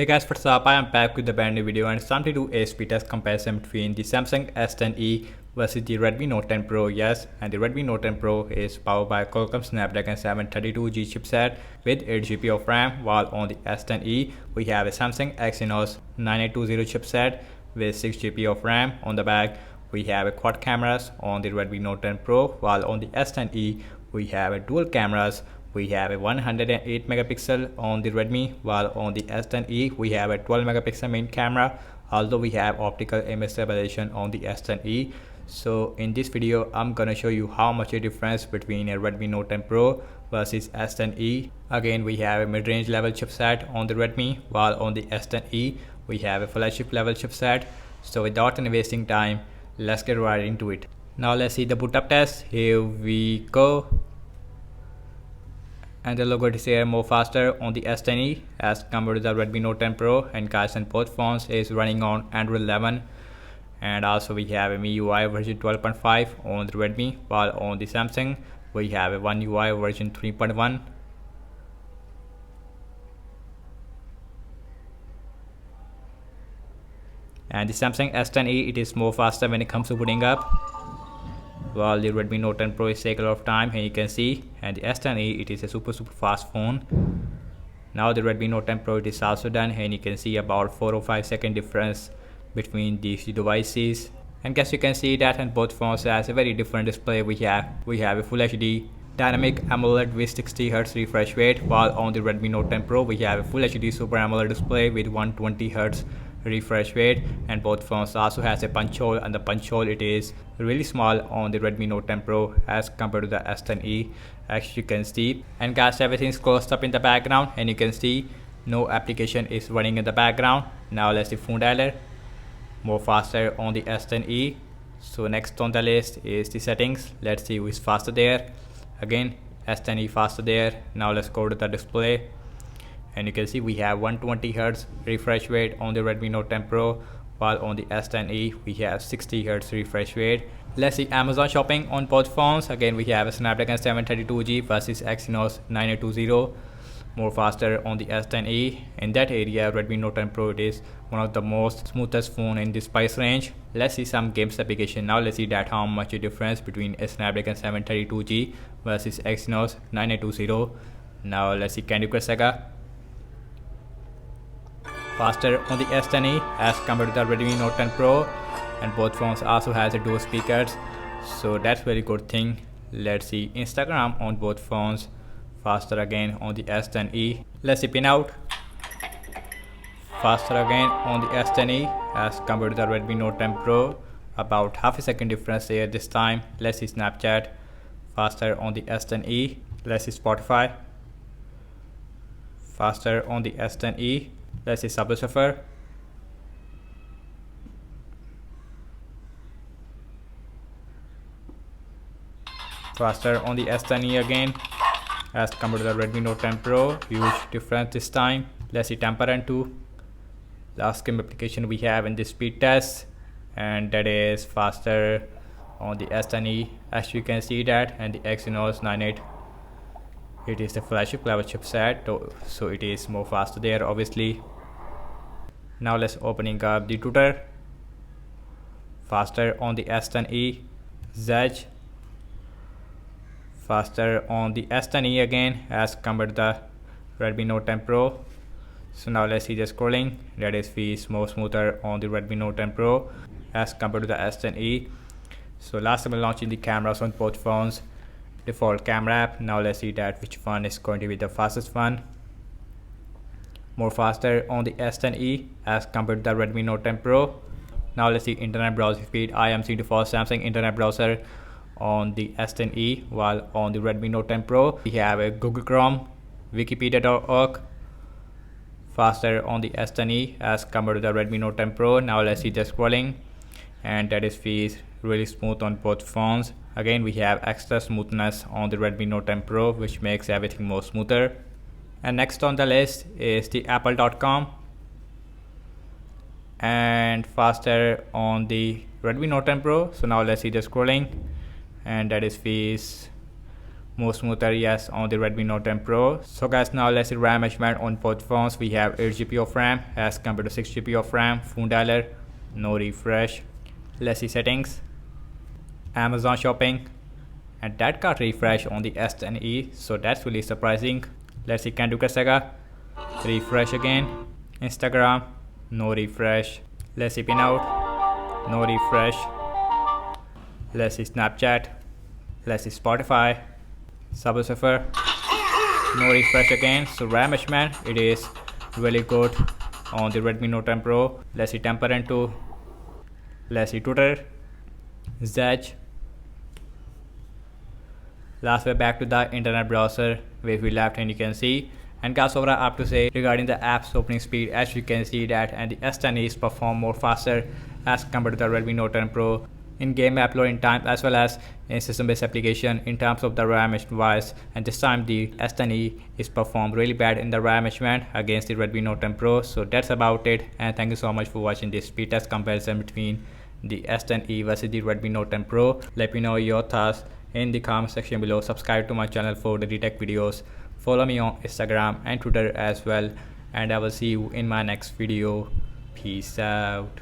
Hey guys, what's up? I am back with a brand new video and it's time to do a speed test comparison between the Samsung S10e versus the Redmi Note 10 Pro. Yes, and the Redmi Note 10 Pro is powered by Qualcomm Snapdragon 732G chipset with 8GB of RAM, while on the S10e we have a Samsung Exynos 9820 chipset with 6GB of RAM. On the back we have a quad cameras on the Redmi Note 10 Pro, while on the S10e we have a dual cameras. We have a 108 megapixel on the Redmi, while on the S10e we have a 12 megapixel main camera, although we have optical image stabilization on the S10e. So in this video I'm gonna show you how much a difference between a Redmi Note 10 Pro versus S10e. Again, we have a mid-range level chipset on the Redmi, while on the S10e we have a flagship level chipset. So without any wasting time, let's get right into it. Now let's see the boot up test. Here we go. And the logo is here more faster on the S10e as compared to the Redmi Note 10 Pro, and guys, and both phones is running on Android 11, and also we have a MIUI version 12.5 on the Redmi, while on the Samsung we have a One UI version 3.1. And the Samsung S10e, it is more faster when it comes to booting up, while the Redmi Note 10 Pro is taking a lot of time, and you can see, and the S10e, it is a super fast phone. Now the Redmi Note 10 Pro, it is also done, and you can see about 4 or 5 second difference between these devices. And guess you can see that, and both phones has a very different display. We have a Full HD Dynamic AMOLED with 60Hz refresh rate, while on the Redmi Note 10 Pro we have a Full HD Super AMOLED display with 120Hz refresh rate, and both phones also has a punch hole, and the punch hole, it is really small on the Redmi Note 10 Pro as compared to the S10e, as you can see. And guys, everything's closed up in the background, and you can see no application is running in the background. Now let's see phone dialer, more faster on the S10e. So next on the list is the settings. Let's see who is faster there. Again, S10e faster there. Now let's go to the display, and you can see we have 120Hz refresh rate on the Redmi Note 10 Pro, while on the S10e we have 60Hz refresh rate. Let's see Amazon shopping on both phones. Again, we have a Snapdragon 732G versus Exynos 9820, more faster on the S10e. In that area, Redmi Note 10 Pro, it is one of the most smoothest phone in this price range. Let's see some games application. Now let's see that how much a difference between a Snapdragon 732G versus Exynos 9820. Now let's see Candy Crush Saga, faster on the S10e as compared to the Redmi Note 10 Pro, and both phones also has a dual speakers, so that's very good thing. Let's see Instagram on both phones, faster again on the S10e. Let's see Pinout, faster again on the S10e as compared to the Redmi Note 10 Pro, about half a second difference here this time. Let's see Snapchat, faster on the S10e. Let's see Spotify, faster on the S10e. Let's see Subway Surfer, faster on the S10e again as compared to the Redmi Note 10 Pro, huge difference this time. Let's see Temperament 2, last game application we have in this speed test, and that is faster on the S10e, as you can see that. And the Exynos 98, it is the flagship level chipset, so it is more faster there obviously. Now let's opening up the Twitter, faster on the S10e. Zedge, faster on the S10e again as compared to the Redmi Note 10 Pro. So now let's see the scrolling, that is feels more smoother on the Redmi Note 10 Pro as compared to the S10e. So last time we launching the cameras on both phones, default camera app. Now let's see that which one is going to be the fastest one. More faster on the S10e as compared to the Redmi Note 10 Pro. Now let's see internet browsing speed. I am seeing the for Samsung internet browser on the S10e, while on the Redmi Note 10 Pro we have a Google Chrome, Wikipedia.org, faster on the S10e as compared to the Redmi Note 10 Pro. Now let's see the scrolling, and that is feels really smooth on both phones. Again, we have extra smoothness on the Redmi Note 10 Pro, which makes everything more smoother. And next on the list is the Apple.com, and faster on the Redmi Note 10 Pro. So now let's see the scrolling, and that is feels more smoother, yes, on the Redmi Note 10 Pro. So guys, now let's see RAM measurement on both phones. We have 8GB of RAM as compared to 6GB of RAM. Phone dialer, no refresh. Let's see settings, Amazon shopping, and that got refresh on the S10e, so that's really surprising. Let's see Candy Crush Saga, refresh again. Instagram, no refresh. Let's see Pinout, no refresh. Let's see Snapchat. Let's see Spotify, Subway Surfer, no refresh again. So RAM measurement, it is really good on the Redmi Note 10 Pro. Let's see Temperament 2. Let's see Twitter, Zedge. Last, we're back to the internet browser where we left, and you can see. And guys, overall I have to say regarding the app's opening speed, as you can see that, and the S10e is perform more faster as compared to the Redmi Note 10 Pro in game uploading time as well as in system-based application in terms of the RAM wise. And this time the S10e is performed really bad in the RAM measurement against the Redmi Note 10 Pro. So that's about it, and thank you so much for watching this speed test comparison between the S10e versus the Redmi Note 10 Pro. Let me know your thoughts in the comment section below. Subscribe to my channel for the tech videos. Follow me on Instagram and Twitter as well, and I will see you in my next video. Peace out.